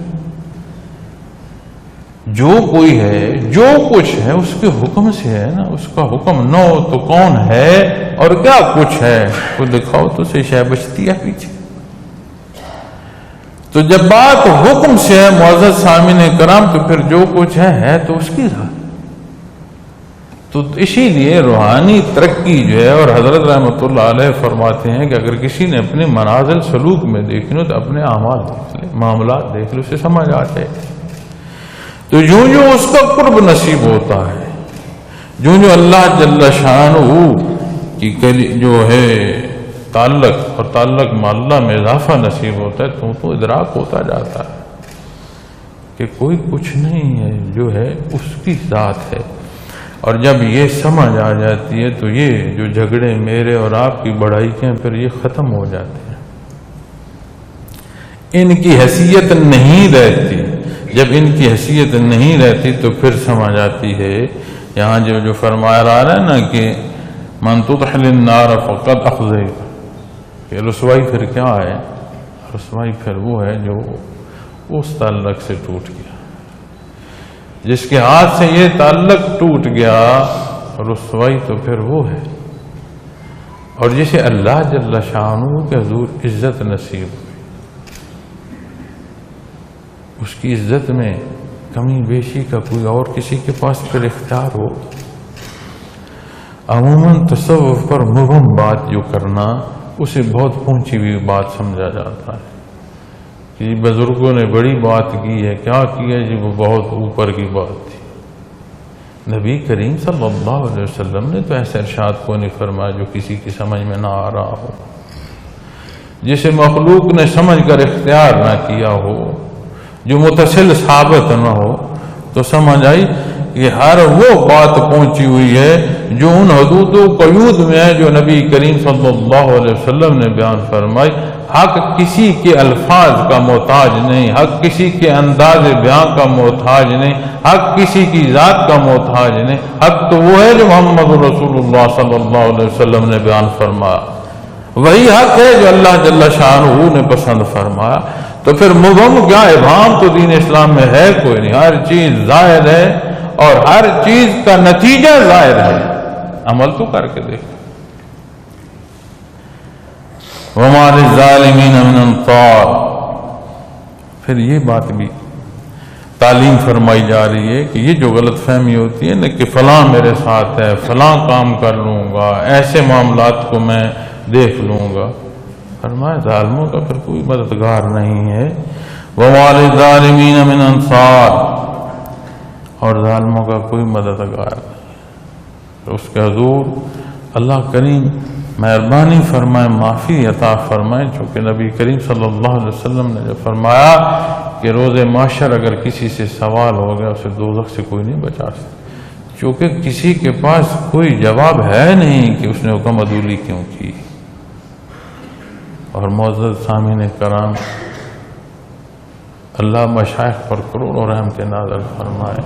جو کوئی ہے، جو کچھ ہے اس کے حکم سے ہے نا، اس کا حکم نہ ہو تو کون ہے اور کیا کچھ ہے؟ کو دکھاؤ تو سے شے بچتی ہے پیچھے۔ تو جب بات حکم سے ہے معزز سامعین کرام، تو پھر جو کچھ ہے تو اس کی ذات۔ تو اسی لیے روحانی ترقی جو ہے، اور حضرت رحمۃ اللہ علیہ فرماتے ہیں کہ اگر کسی نے اپنے منازل سلوک میں دیکھنا تو اپنے اعمال دیکھ لے، معاملات دیکھ لے، اسے سمجھ آ جائے۔ تو جو اس کا قرب نصیب ہوتا ہے، جو اللہ جل شانہ کی جو ہے تعلق، اور تعلق میں اللہ میں اضافہ نصیب ہوتا ہے، تو ادراک ہوتا جاتا ہے کہ کوئی کچھ نہیں ہے، جو ہے اس کی ذات ہے۔ اور جب یہ سمجھ آ جاتی ہے تو یہ جو جھگڑے میرے اور آپ کی بڑائی کے ہیں پھر یہ ختم ہو جاتے ہیں، ان کی حیثیت نہیں رہتی۔ جب ان کی حیثیت نہیں رہتی تو پھر سمجھ آتی ہے، یہاں جو فرمایا رہا ہے نا کہ من تدخل النار فقد اخزیت، کہ رسوائی پھر کیا ہے؟ رسوائی پھر وہ ہے جو اس تعلق سے ٹوٹ گیا، جس کے ہاتھ سے یہ تعلق ٹوٹ گیا، رسوائی تو پھر وہ ہے۔ اور جسے اللہ جل شانہ کے حضور عزت نصیب ہوئی، اس کی عزت میں کمی بیشی کا کوئی اور کسی کے پاس پھر اختیار ہو۔ عموماً تصوف پر مبہم بات جو کرنا، اسے بہت پہنچی ہوئی بات سمجھا جاتا ہے کہ بزرگوں نے بڑی بات کی ہے، کیا کی ہے جی؟ وہ بہت اوپر کی بات تھی، نبی کریم صلی اللہ علیہ وسلم نے تو ایسے ارشاد کو نہیں فرمایا جو کسی کی سمجھ میں نہ آ رہا ہو، جسے مخلوق نے سمجھ کر اختیار نہ کیا ہو، جو متصل ثابت نہ ہو، تو سمجھ آئی کہ ہر وہ بات پہنچی ہوئی ہے جو ان حدود و قیود میں ہے جو نبی کریم صلی اللہ علیہ وسلم نے بیان فرمائی۔ حق کسی کے الفاظ کا محتاج نہیں، حق کسی کے انداز بیان کا محتاج نہیں، حق کسی کی ذات کا محتاج نہیں، حق تو وہ ہے جو محمد رسول اللہ صلی اللہ علیہ وسلم نے بیان فرمایا، وہی حق ہے جو اللہ جل شانہ نے پسند فرمایا۔ تو پھر مبہم کیا ابہام تو دین اسلام میں ہے کوئی نہیں، ہر چیز ظاہر ہے اور ہر چیز کا نتیجہ ظاہر ہے، عمل تو کر کے دیکھ۔ وَمَا لِلظَّالِمِينَ مِنْ أَنصَارٍ، پھر یہ بات بھی تعلیم فرمائی جا رہی ہے کہ یہ جو غلط فہمی ہوتی ہے نا کہ فلاں میرے ساتھ ہے، فلاں کام کر لوں گا، ایسے معاملات کو میں دیکھ لوں گا، فرمایا ظالموں کا پھر کوئی مددگار نہیں ہے۔ وَمَا لِلظَّالِمِينَ مِنْ أَنصَارٍ، اور ظالموں کا کوئی مددگار نہیں۔ تو اس کے حضور اللہ کریم مہربانی فرمائے، معافی عطا فرمائے، چونکہ نبی کریم صلی اللہ علیہ وسلم نے جو فرمایا کہ روز محشر اگر کسی سے سوال ہو گیا اسے دوزخ سے کوئی نہیں بچا سکتا، چونکہ کسی کے پاس کوئی جواب ہے نہیں کہ اس نے حکم عدولی کیوں کی۔ اور معزز سامعین کرام، اللہ مشائخ پر کروڑوں رحمت نازل فرمائے۔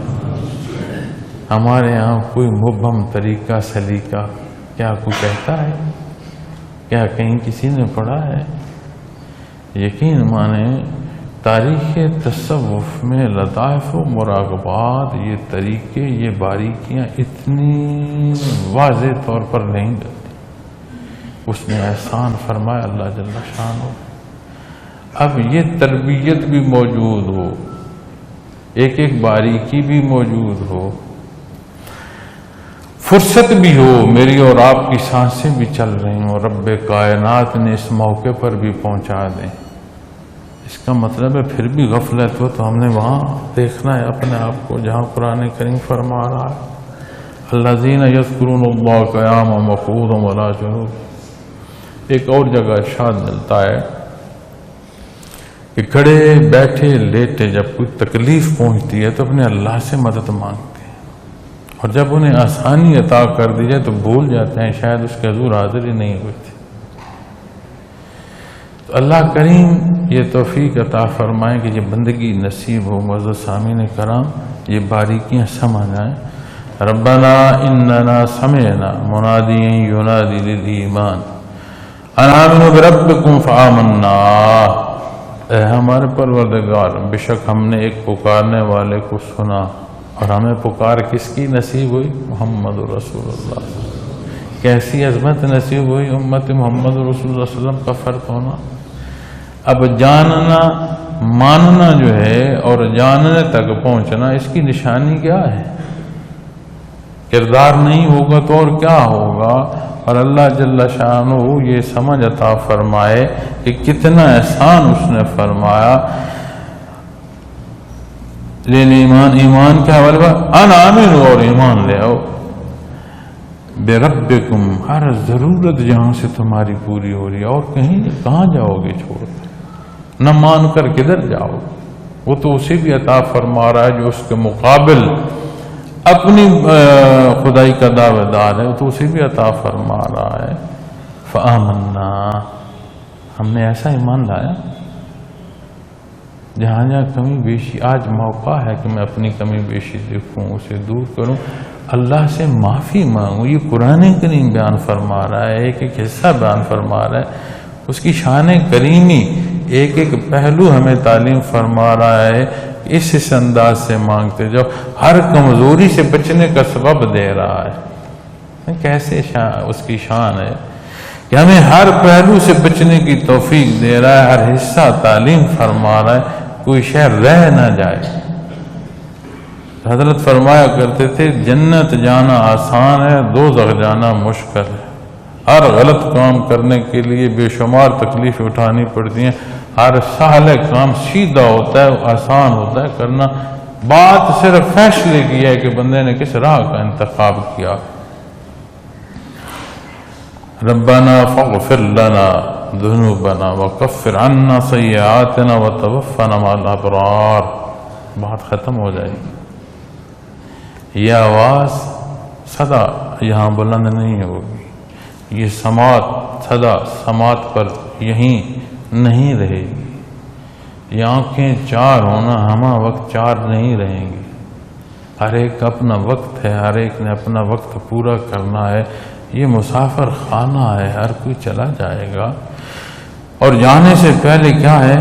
ہمارے یہاں کوئی مبہم طریقہ سلیقہ کیا کوئی کہتا ہے؟ کیا کہیں کسی نے پڑھا ہے؟ یقین مانے تاریخ تصوف میں لطائف و مراقبات، یہ طریقے، یہ باریکیاں اتنی واضح طور پر نہیں دلتی۔ اس نے احسان فرمایا اللہ جل شانہ۔ اب یہ تربیت بھی موجود ہو، ایک ایک باریکی بھی موجود ہو، فرصت بھی ہو، میری اور آپ کی سانسیں بھی چل رہی ہوں، رب کائنات نے اس موقع پر بھی پہنچا دیں، اس کا مطلب ہے پھر بھی غفلت ہو تو ہم نے وہاں دیکھنا ہے اپنے آپ کو جہاں قرآن کریم فرما رہا ہے الذین یذکرون اللہ قیاما وقعودا وعلی جنوبہم۔ ایک اور جگہ ارشاد ملتا ہے کہ کھڑے بیٹھے لیٹے جب کوئی تکلیف پہنچتی ہے تو اپنے اللہ سے مدد مانگتے ہیں، اور جب انہیں آسانی عطا کر دی جائے تو بھول جاتے ہیں شاید اس کے حضور حاضر ہی نہیں ہوئے تھے۔ تو اللہ کریم یہ توفیق عطا فرمائے کہ یہ بندگی نصیب ہو۔ معزز سامعین کرام، یہ باریکیاں سمجھ آئیں۔ ربنا اننا سمعنا منادیا ینادی للایمان ان آمنوا بربکم فآمنا۔ اے ہمارے پروردگار، بے شک ہم نے ایک پکارنے والے کو سنا، اور ہمیں پکار کس کی نصیب ہوئی؟ محمد رسول اللہ۔ کیسی عظمت نصیب ہوئی امت محمد رسول اللہ صلی اللہ علیہ وسلم کا فرق ہونا۔ اب جاننا ماننا جو ہے اور جاننے تک پہنچنا، اس کی نشانی کیا ہے؟ کردار نہیں ہوگا تو اور کیا ہوگا؟ اور اللہ جل شانہ یہ سمجھ عطا فرمائے کہ کتنا احسان اس نے فرمایا۔ ایمان، ایمان کے حوالے پر ان آمنوا، اور ایمان لے آؤ، بربکم، ہر ضرورت جہاں سے تمہاری پوری ہو رہی ہے، اور کہاں جاؤ گے چھوڑ کر؟ نہ مان کر کدھر جاؤ؟ وہ تو اسے بھی عطا فرما رہا ہے جو اس کے مقابل اپنی خدائی کا دعوے دار ہے، تو اسے بھی عطا فرما رہا ہے۔ فآمنا، ہم نے ایسا ایمان لایا جہاں جہاں کمی بیشی، آج موقع ہے کہ میں اپنی کمی بیشی دیکھوں، اسے دور کروں، اللہ سے معافی مانگوں۔ یہ قرآن کریم بیان فرما رہا ہے، ایک ایک حصہ بیان فرما رہا ہے، اس کی شان کریمی ایک ایک پہلو ہمیں تعلیم فرما رہا ہے۔ اس انداز سے مانگتے جاؤ، ہر کمزوری سے بچنے کا سبب دے رہا ہے۔ کیسے اس کی شان ہے کہ ہمیں ہر پہلو سے بچنے کی توفیق دے رہا ہے، ہر حصہ تعلیم فرما رہا ہے، کوئی شے رہ نہ جائے۔ حضرت فرمایا کرتے تھے جنت جانا آسان ہے، دوزخ جانا مشکل ہے۔ ہر غلط کام کرنے کے لیے بے شمار تکلیفیں اٹھانی پڑتی ہیں، ہر سہل کام سیدھا ہوتا ہے، آسان ہوتا ہے کرنا، بات صرف فیصلے کی ہے کہ بندے نے کس راہ کا انتخاب کیا. ربنا فاغفر لنا ذنوبنا وکفر عنا سیئاتنا وتوفنا مع الابرار. بات ختم ہو جائے گی. یہ آواز صدا یہاں بلند نہیں ہوگی. یہ سماعت صدا سماعت پر یہیں نہیں رہے گی. یہ آنکھیں چار ہونا ہمہ وقت چار نہیں رہیں گی. ہر ایک اپنا وقت ہے, ہر ایک نے اپنا وقت پورا کرنا ہے. یہ مسافر خانہ ہے, ہر کوئی چلا جائے گا. اور جانے سے پہلے کیا ہے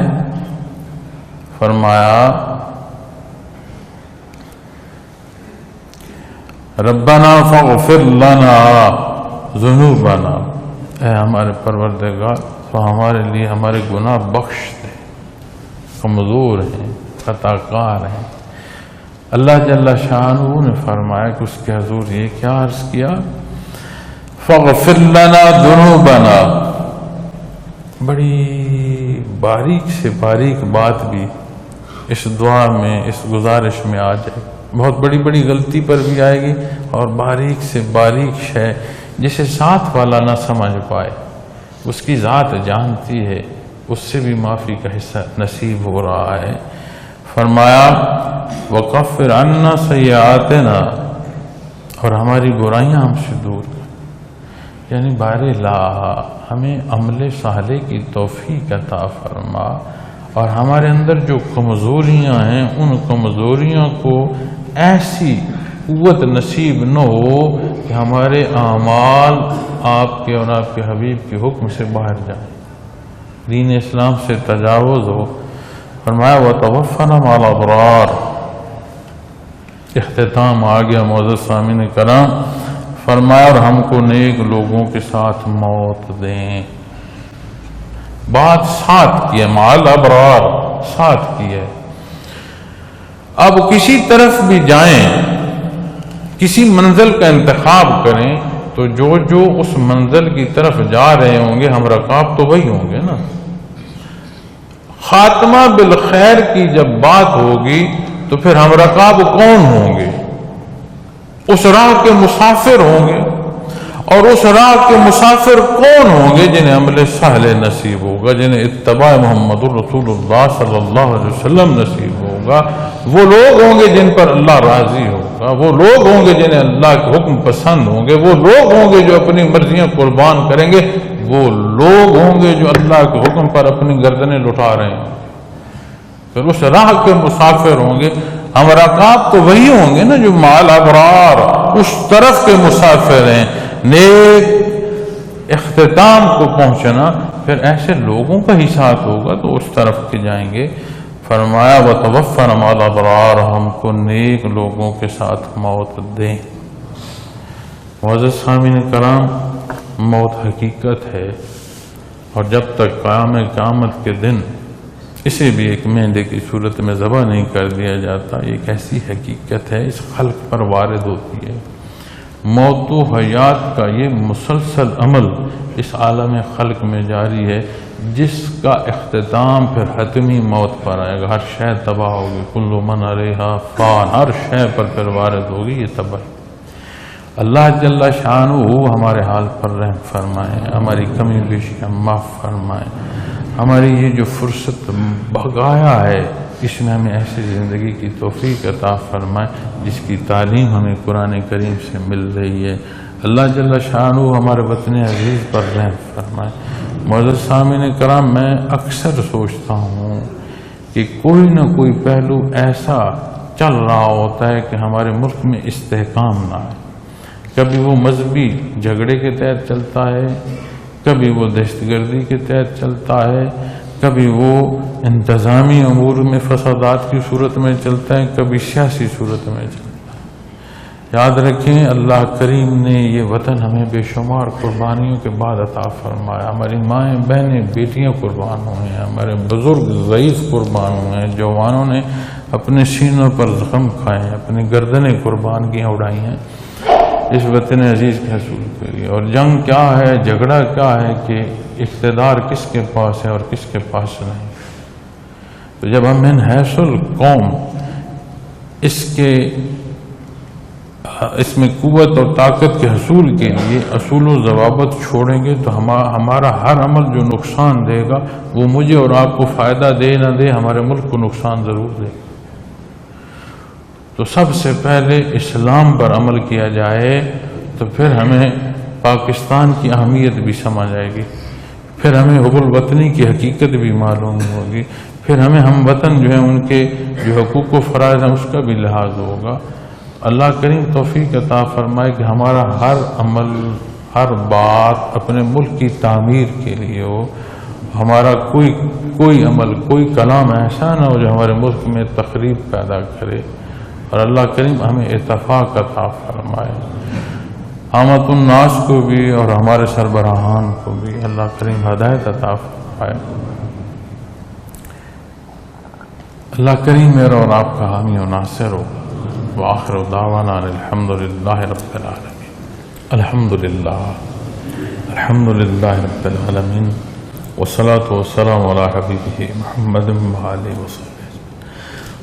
فرمایا ربنا فاغفر لنا ذنوبنا, اے ہمارے پروردگار تو ہمارے لیے ہمارے گناہ بخش دے, کمزور ہیں, خطا کار ہیں. اللہ جل شانہ نے فرمایا کہ اس کے حضور یہ کیا عرض کیا, فاغفر لنا ذنوبنا. بڑی باریک سے باریک بات بھی اس دعا میں, اس گزارش میں آ جائے. بہت بڑی بڑی غلطی پر بھی آئے گی, اور باریک سے باریک شے جسے ساتھ والا نہ سمجھ پائے, اس کی ذات جانتی ہے, اس سے بھی معافی کا حصہ نصیب ہو رہا ہے. فرمایا وکفر عنا سیئاتنا, اور ہماری برائیاں ہم سے دور کر. یعنی بار الہ ہمیں عمل صالح کی توفیق عطا فرما, اور ہمارے اندر جو کمزوریاں ہیں ان کمزوریوں کو ایسی قوت نصیب نہ ہو کہ ہمارے اعمال آپ کے اور آپ کے حبیب کے حکم سے باہر جائیں, دین اسلام سے تجاوز ہو. فرمایا وتوفنا مع الابرار. اختتام آ گیا معزز سامعین کرام. فرمایا اور ہم کو نیک لوگوں کے ساتھ موت دیں. بات ساتھ کی ہے, مع الابرار ساتھ کی ہے. اب کسی طرف بھی جائیں, کسی منزل کا انتخاب کریں تو جو اس منزل کی طرف جا رہے ہوں گے ہم رکاب تو وہی ہوں گے نا. خاتمہ بالخیر کی جب بات ہوگی تو پھر ہم رکاب کون ہوں گے؟ اس راہ کے مسافر ہوں گے. اور اس راہ کے مسافر کون ہوں گے؟ جنہیں عمل صالح نصیب ہوگا, جنہیں اتباع محمد الرسول اللہ صلی اللہ علیہ وسلم نصیب ہوگا. وہ لوگ ہوں گے جن پر اللہ راضی ہوگا, وہ لوگ ہوں گے جنہیں اللہ کے حکم پسند ہوں گے, وہ لوگ ہوں گے جو اپنی مرضیاں قربان کریں گے, وہ لوگ ہوں گے جو اللہ کے حکم پر اپنی گردنیں لٹا رہے ہیں. پھر اس راہ کے مسافر ہوں گے. ہم رکاب تو وہی ہوں گے نا جو مع الابرار اس طرف کے مسافر ہیں. نیک اختتام کو پہنچنا پھر ایسے لوگوں کا ہی ساتھ ہوگا تو اس طرف کے جائیں گے. فرمایا وتوفنا مع الابرار, ہم کو نیک لوگوں کے ساتھ موت دیں. معزز سامعین کرام, موت حقیقت ہے, اور جب تک قیامت کے دن اسے بھی ایک مینڈے کی صورت میں ذبح نہیں کر دیا جاتا, یہ ایک ایسی حقیقت ہے اس خلق پر وارد ہوتی ہے. موت و حیات کا یہ مسلسل عمل اس عالم خلق میں جاری ہے, جس کا اختتام پھر حتمی موت پر آئے گا. ہر شے تباہ ہوگی, کل من علیہا فان, ہر شے پر پھر وارد ہوگی یہ تباہی. اللہ جل شانہ ہمارے حال پر رحم فرمائے, ہماری کمی بیشی معاف فرمائے. ہماری یہ جو فرصت بغایا ہے اس میں ہمیں ایسی زندگی کی توفیق عطا فرمائے جس کی تعلیم ہمیں قرآن کریم سے مل رہی ہے. اللہ جل شانہ ہمارے وطن عزیز پر رحم فرمائے. معزز سامعین کرام, میں اکثر سوچتا ہوں کہ کوئی نہ کوئی پہلو ایسا چل رہا ہوتا ہے کہ ہمارے ملک میں استحکام نہ آئے. کبھی وہ مذہبی جھگڑے کے تحت چلتا ہے, کبھی وہ دہشت گردی کے تحت چلتا ہے, کبھی وہ انتظامی امور میں فسادات کی صورت میں چلتا ہے, کبھی سیاسی صورت میں چلتا ہے. یاد رکھیں اللہ کریم نے یہ وطن ہمیں بے شمار قربانیوں کے بعد عطا فرمایا. ہماری مائیں بہنیں بیٹیاں قربان ہوئے ہیں, ہمارے بزرگ ضعیف قربان ہوئے ہیں, جوانوں نے اپنے سینوں پر زخم کھائے ہیں, اپنی گردنیں قربان کی اڑائی ہیں اس وطن عزیز کے حصول کے لیے. اور جنگ کیا ہے, جھگڑا کیا ہے کہ اقتدار کس کے پاس ہے اور کس کے پاس نہیں. تو جب ہم ان حیث القوم اس میں قوت اور طاقت کے حصول کے لیے اصول و ضوابط چھوڑیں گے تو ہمارا ہر عمل جو نقصان دے گا وہ مجھے اور آپ کو فائدہ دے نہ دے ہمارے ملک کو نقصان ضرور دے گا۔ تو سب سے پہلے اسلام پر عمل کیا جائے تو پھر ہمیں پاکستان کی اہمیت بھی سمجھ آئے گی، پھر ہمیں حب الوطنی کی حقیقت بھی معلوم ہوگی، پھر ہمیں ہم وطن جو ہیں ان کے جو حقوق و فرائض ہیں اس کا بھی لحاظ ہوگا۔ اللہ کریم توفیق عطا فرمائے کہ ہمارا ہر عمل، ہر بات اپنے ملک کی تعمیر کے لیے ہو، ہمارا کوئی عمل، کوئی کلام ایسا نہ ہو جو ہمارے ملک میں تخریب پیدا کرے، اور اللہ کریم ہمیں اتفاق عطا فرمائے۔ عامت الناس کو بھی اور ہمارے سربراہان کو بھی اللہ کریم ہدایت عطا فرمائے۔ اللہ کریم میرا اور آپ کا حامی و ناصر ہو۔ وآخر دعوانا الحمدللہ رب العالمین۔ الحمدللہ رب العالمین، والصلاة والسلام علی حبیبہ محمد وآلہ وصحبہ۔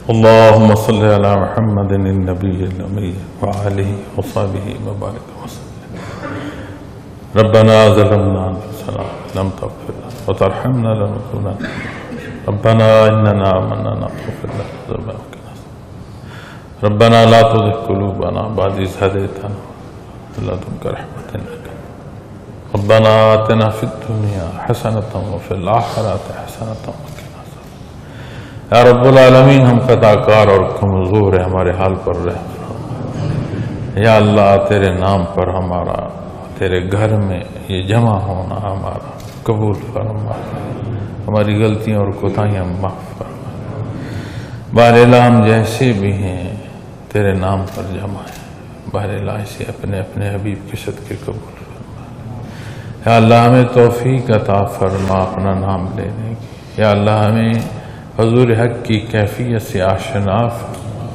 اللہم صل علی محمد النبی الأمی وآلہ وصحبہ وبارک وسلم۔ ربنا ظلمنا انفسنا لم تغفر لنا وترحمنا لنكونن، ربنا اننا آمنا فاغفر لنا ذنوبنا ربنا لا تزغ قلوبنا بعد إذ هديتنا وهب لنا من لدنك رحمة إنك ربنا آتنا في الدنيا حسنة وفي الآخرة حسنة وقنا عذاب۔ یا رب العالمین، ہم خطا کار اور کمزور ہیں، ہمارے حال پر رحم فرما۔ یا اللہ، تیرے نام پر ہمارا تیرے گھر میں یہ جمع ہونا ہمارا قبول فرما، ہماری غلطیاں اور کوتاہیاں معاف فرما۔ بہر الہ ہم جیسے بھی ہیں تیرے نام پر جمع ہیں، بہر الہ سے اپنے اپنے حبیب کے صدقے قبول فرما۔ یا اللہ ہمیں توفیق عطا فرما اپنا نام لینے کی۔ یا اللہ ہمیں حضور حق کی کیفیت سے آشنا فرما،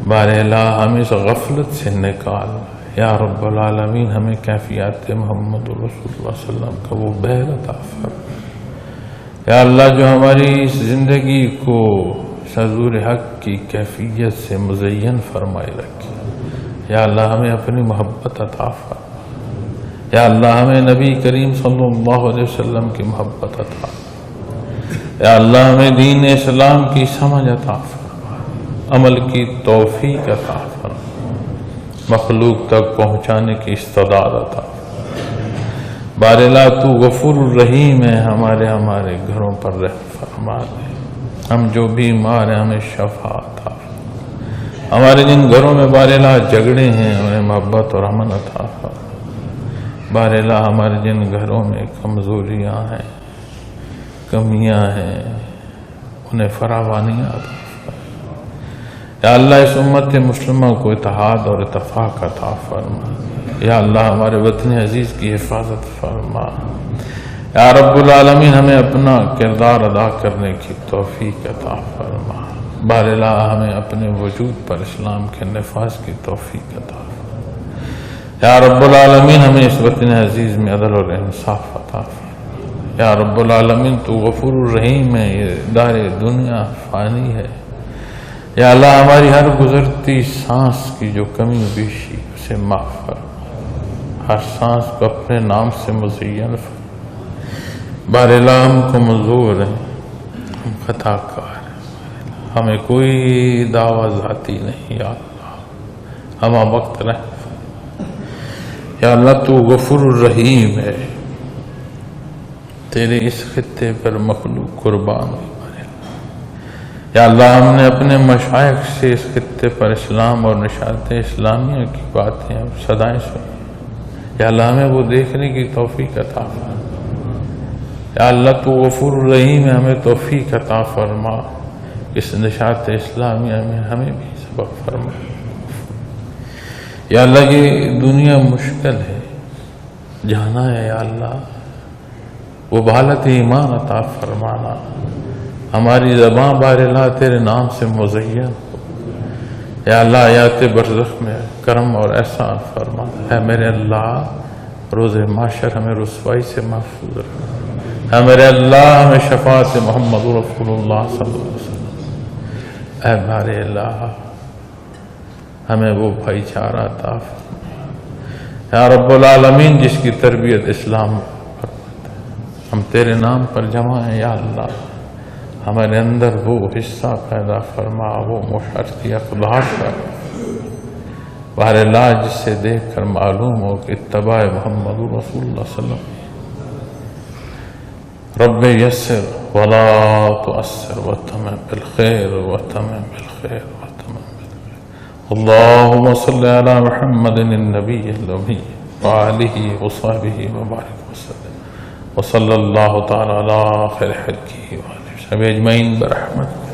بہر الہ ہمیں اس غفلت سے نکال۔ یا رب العالمین، ہمیں کیفیات محمد رسول اللہ صلی اللہ علیہ وسلم کا وہ بہر عطا فرما۔ یا اللہ جو ہماری اس زندگی کو حضور حق کی کیفیت سے مزین فرمائے رکھے، یا اللہ ہمیں اپنی محبت عطا فرما۔ یا اللہ ہمیں نبی کریم صلی اللہ علیہ وسلم کی محبت عطا فرما۔ یا اللہ ہمیں دین اسلام کی سمجھ عطا فرما، عمل کی توفیق عطا فرما، مخلوق تک پہنچانے کی استعداد عطا فرما۔ بہر الہ تو غفور الرحیم ہے، ہمارے گھروں پر رحم فرما دے۔ ہم جو بیمار ہیں ہمیں شفا عطا فرما۔ ہمارے جن گھروں میں بہر الہ جھگڑے ہیں انہیں محبت اور امن عطا فرما۔ بہر الہ ہمارے جن گھروں میں کمزوریاں ہیں، کمیاں ہیں، انہیں فراوانیاں عطا فرما۔ یا اللہ اس امت مسلمہ کو اتحاد اور اتفاق عطا فرما۔ یا اللہ ہمارے وطن عزیز کی حفاظت فرما۔ یا رب العالمین ہمیں اپنا کردار ادا کرنے کی توفیق عطا فرما۔ بہر الہ ہمیں اپنے وجود پر اسلام کے نفاذ کی توفیق عطا فرما۔ یا رب العالمین ہمیں اس وطن عزیز میں عدل اور انصاف عطا فرما۔ یا رب العالمین تو غفور الرحیم ہے، یہ دار دنیا فانی ہے۔ یا اللہ ہماری ہر گزرتی سانس کی جو کمی بیشی اسے معاف فرما، ہر سانس کو اپنے نام سے مزین فرما۔ بہر الہ ہم کو منظور ہیں، ہم خطا کار ہیں، ہمیں کوئی دعویٰ ذاتی نہیں۔ یا اللہ ہم وقت رحم فرما۔ یا اللہ تو غفور الرحیم ہے، تیرے اس خطے پر مخلوق قربان ہو۔ یا اللہ ہم نے اپنے مشائخ سے اس خطے پر اسلام اور نشاط اسلامیہ کی باتیں اور صدائیں سنی۔ یا اللہ ہمیں وہ دیکھنے کی توفیق عطا فرما۔ یا اللہ تو غفور الرحیم ہے، ہمیں توفیق عطا فرما، اس نشاط اسلامیہ میں ہمیں بھی سبق فرما۔ یا اللہ یہ دنیا مشکل ہے، جانا ہے، یا اللہ وہ بحالت ایمان عطا فرمانا، ہماری زبان بہر الہ تیرے نام سے مزین ہو۔ یا اللہ آیات برزخ میں کرم اور احسان فرما۔ اے میرے اللہ روز محشر ہمیں رسوائی سے محفوظ رکھنا۔ اے میرے اللہ ہمیں شفاعت محمد رسول اللہ صلی اللہ علیہ وسلم۔ اے بہر الہ ہمیں وہ بھائی چارہ عطا فرما یا رب العالمین، جس کی تربیت اسلام پر ہم تیرے نام پر جمع ہیں یا اللہ، ہمارے اندر وہ حصہ پیدا فرما، وہ مشرتی اخلاق کا بہر اللہ جس سے دیکھ کر معلوم ہو کہ اتباع محمد رسول اللہ صلی اللہ علیہ وسلم۔ رب یسر ولا تؤثر وتمم بالخير وتمم بالخير وتمم بالخير۔ اللهم صل على محمد النبي الأمي وآله وصحبه وبارك وسلم، وصلى الله تعالى على خير خلقه وآله وصحبه أجمعين برحمتك